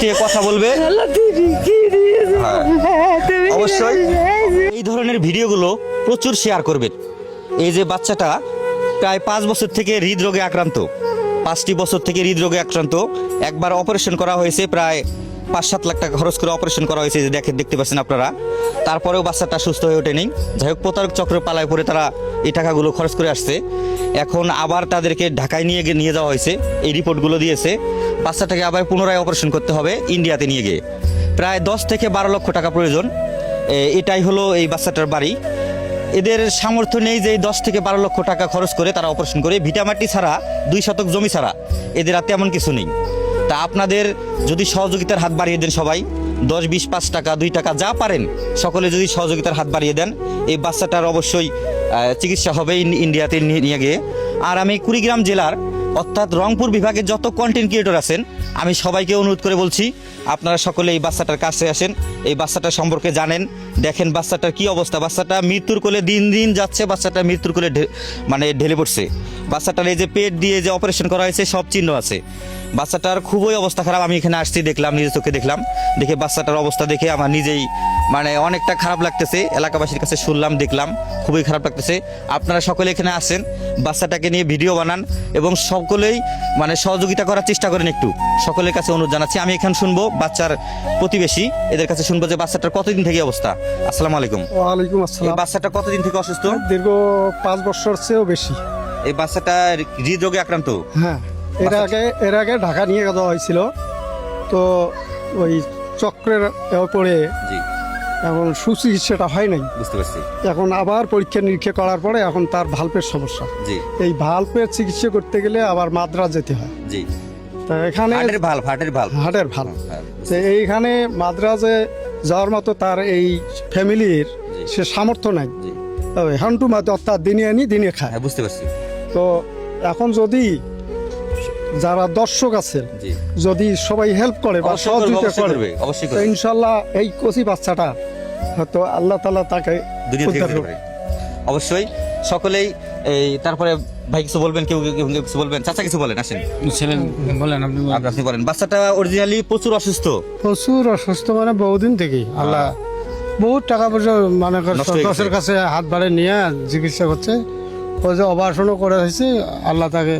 থেকে কথা বলবে। অবশ্যই এই ধরনের ভিডিওগুলো প্রচুর শেয়ার করবেন। এই যে বাচ্চাটা প্রায় 5 বছর থেকে হৃদরোগে আক্রান্ত, 5টি বছর থেকে হৃদরোগে আক্রান্ত। একবার অপারেশন করা হয়েছে, প্রায় 5-7 লাখ টাকা খরচ করে অপারেশন করা হয়েছে, যে দেখতে পাচ্ছেন আপনারা। তারপরেও বাচ্চাটা সুস্থ হয়ে ওঠেনি। যাই হোক, প্রতারক চক্রের পালায় পড়ে তারা এই টাকাগুলো খরচ করে আসছে। এখন আবার তাদেরকে ঢাকায় নিয়ে যাওয়া হয়েছে, এই রিপোর্টগুলো দিয়েছে। বাচ্চাটাকে আবার পুনরায় অপারেশন করতে হবে ইন্ডিয়াতে নিয়ে গিয়ে। প্রায় 10 থেকে 12 লক্ষ টাকা প্রয়োজন। এটাই হলো এই বাচ্চাটার বাড়ি। এদের সামর্থ্য নেই যে 10 থেকে 12 লক্ষ টাকা খরচ করে তারা অপারেশন করে। ভিটামাটি ছাড়া, 2 শতক জমি ছাড়া এদের আর তেমন কিছু নেই। তা আপনাদের যদি সহযোগিতার হাত বাড়িয়ে দেন সবাই, 10, 20, 5 টাকা, 2 টাকা যা পারেন সকলে যদি সহযোগিতার হাত বাড়িয়ে দেন, এই বাচ্চাটার অবশ্যই চিকিৎসা হবে ইন্ডিয়াতে নিয়ে গিয়ে। আর আমি কুড়িগ্রাম জেলার অর্থাৎ রংপুর বিভাগের যত কন্টেন্ট ক্রিয়েটর আছেন, আমি সবাইকে অনুরোধ করে বলছি, আপনারা সকলে এই বাচ্চাটার কাছে আসেন, এই বাচ্চাটার সম্পর্কে জানেন, দেখেন বাচ্চাটার কি অবস্থা। বাচ্চাটা মৃত্যুর কোলে দিন দিন যাচ্ছে, বাচ্চাটা মৃত্যুর কোলে ঢেলে পড়ছে। বাচ্চাটার এই যে পেট দিয়ে যে অপারেশন করা হয়েছে সব চিহ্ন আছে। বাচ্চাটার খুবই অবস্থা খারাপ। আমি এখানে আসছি, দেখলাম, নিজের চোখে দেখলাম। দেখে বাচ্চাটার অবস্থা দেখে আমার নিজেই অনেকটা খারাপ লাগতেছে। এলাকাবাসীর কাছে শুনলাম, দেখলাম, খুবই খারাপ লাগতেছে। আপনারা সকলে এখানে আসেন, বাচ্চাটাকে নিয়ে ভিডিও বানান এবং সকলেই সহযোগিতা করার চেষ্টা করেন। একটু সকলের কাছে অনুরোধ জানাচ্ছি। আমি এখানে শুনবো বাচ্চার প্রতিবেশী, এদের কাছে শুনবো যে বাচ্চাটার কতদিন থেকে অবস্থা। আসসালামু আলাইকুম। ওয়ালাইকুম আসসালাম। এই বাচ্চাটা কতদিন থেকে অসুস্থ? দীর্ঘ 5 বছর চেয়েও বেশি। এই বাচ্চাটা হৃদরোগে আক্রান্ত। হ্যাঁ, এর আগে ঢাকা নিয়ে যাওয়া হয়েছিল, তো ওই চক্রের পরে জি, এখন সুচিকিৎসাটা হয় নাই। বুঝতে পারছি। এখন আবার পরীক্ষা নিরীক্ষা করার পরে এখন তার ভাল্পের সমস্যা। জি, এই ভাল্পের চিকিৎসা করতে গেলে আবার মাদ্রাজ যেতে হয়। জি, তা এখানে হার্টের ভাল। হার্টের ভাল। তো এইখানে মাদ্রাজে যাওয়ার মতো তার এই ফ্যামিলির সে সামর্থ্য নাই। হান্টু মাতে অর্থাৎ দিনে আনি দিনে খায়। হ্যাঁ, বুঝতে পারছি। তো এখন যদি যারা দর্শক আছে, যদি সবাই হেল্প করে বা সহযোগিতা করবে, তো ইনশাল্লাহ এই কচি বাচ্চাটা হয়তো আল্লাহ তাআলা তাকে উদ্ধার করবে। অবশ্যই সকলেই। এই তারপরে ভাই কিছু বলবেন, কেউ কিছু বলবেন, চাচা কিছু বলেন, আসেন বলেন। আপনি বলেন। বাচ্চাটা অরিজিনালি প্রচুর অসুস্থ, মানে বহুদিন থেকে আল্লাহ বহুত টাকা পয়সা দশের কাছে হাত বাড়ে নিয়ে চিকিৎসা করছে। ওই যে অপারেশনও করে হয়েছে, আল্লাহ তাকে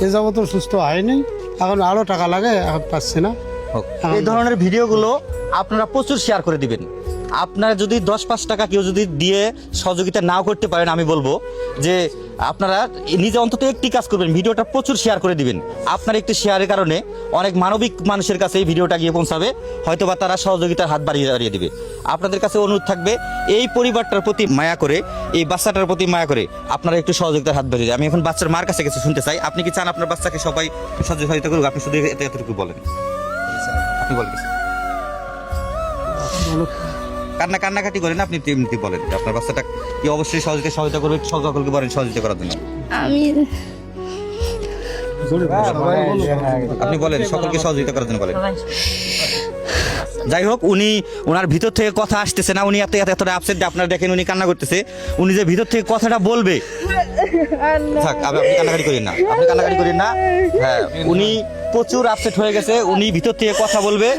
এ যাবত সুস্থ হয়নি। এখন আরো টাকা লাগে, এখন পাচ্ছি না। এই ধরনের ভিডিওগুলো আপনারা প্রচুর শেয়ার করে দিবেন। আপনারা যদি 10-5 টাকা কেউ যদি দিয়ে সহযোগিতা নাও করতে পারেন, আমি বলবো যে আপনারা নিজে অন্তত একটি কাজ করবেন, ভিডিওটা প্রচুর শেয়ার করে দিবেন। আপনার একটি শেয়ারের কারণে অনেক মানবিক মানুষের কাছে এই ভিডিওটা গিয়ে পৌঁছাবে, হয়তোবা তারা সহযোগিতার হাত বাড়িয়ে দিবে। আপনাদের কাছে অনুরোধ থাকবে, এই পরিবারটার প্রতি মায়া করে, এই বাচ্চাটার প্রতি মায়া করে আপনারা একটু সহযোগিতার হাত বাড়িয়ে দেন। আমি এখন বাচ্চার মার কাছে কিছু শুনতে চাই। আপনি কি চান আপনার বাচ্চাকে সবাই সহযোগিতা করুক? আপনি শুধু এতটুকু বলেন, আপনি বলেন কিছু। কান্নাকাটি করেন, আপনি এমনি বলেন আপনার বাচ্চাটা কি অবশ্যই সহযোগিতা করবে। সকলকে বলেন সহযোগিতা করার জন্য। আপনি বলেন সকলকে সহযোগিতা করার জন্য বলেন। যাই হোক, ওনার ভিতর থেকে কথা আসতেছে না। উনি এতটা আপসেট, আপনারা দেখেন উনি কান্না করতেছে। উনি যে ভিতর থেকে কথাটা বলবে, থাক, আপনি কান্নাকাটি করেন না, হ্যাঁ, উনি প্রচুর আপসেট হয়ে গেছে। উনি ভিতর থেকে কথা বলবে।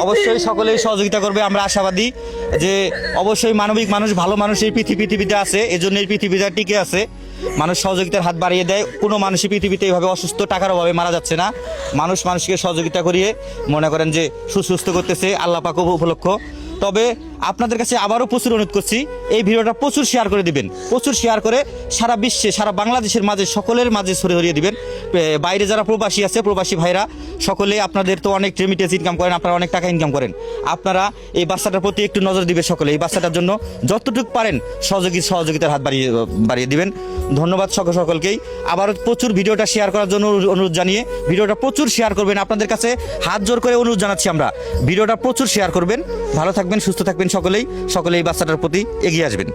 অবশ্যই সকলেই সহযোগিতা করবে, আমরা আশাবাদী যে অবশ্যই মানবিক মানুষ, ভালো মানুষ এই পৃথিবীতে আছে, এজন্য এই পৃথিবীতে টিকে আছে। মানুষ সহযোগিতার হাত বাড়িয়ে দেয়। কোনো মানুষই পৃথিবীতে এইভাবে অসুস্থ টাকার অভাবে মারা যাচ্ছে না। মানুষ মানুষকে সহযোগিতা করিয়ে মনে করেন যে সুস্থ করতেছে, আল্লাহ পাক উপলক্ষ। তবে আপনাদের কাছে আবারও প্রচুর অনুরোধ করছি, এই ভিডিওটা প্রচুর শেয়ার করে দিবেন, প্রচুর শেয়ার করে সারা বিশ্বে, সারা বাংলাদেশের মাঝে, সকলের মাঝে ছড়িয়ে দিবেন। বাইরে যারা প্রবাসী আছে, প্রবাসী ভাইরা সকলে, আপনাদের তো অনেক রেমিটেন্স ইনকাম করেন, আপনারা অনেক টাকা ইনকাম করেন। আপনারা এই বাচ্চাটার প্রতি একটু নজর দিবেন সকলে। এই বাচ্চাটার জন্য যতটুকু পারেন সহযোগিতার হাত বাড়িয়ে দিবেন। ধন্যবাদ সকলকেই। আবারও প্রচুর ভিডিওটা শেয়ার করার জন্য অনুরোধ জানিয়ে, ভিডিওটা প্রচুর শেয়ার করবেন। আপনাদের কাছে হাত জোর করে অনুরোধ জানাচ্ছি আমরা, ভিডিওটা প্রচুর শেয়ার করবেন। ভালো থাকবেন, সুস্থ থাকবেন সকলেই এই বাচ্চাটার প্রতি এগিয়ে আসবেন।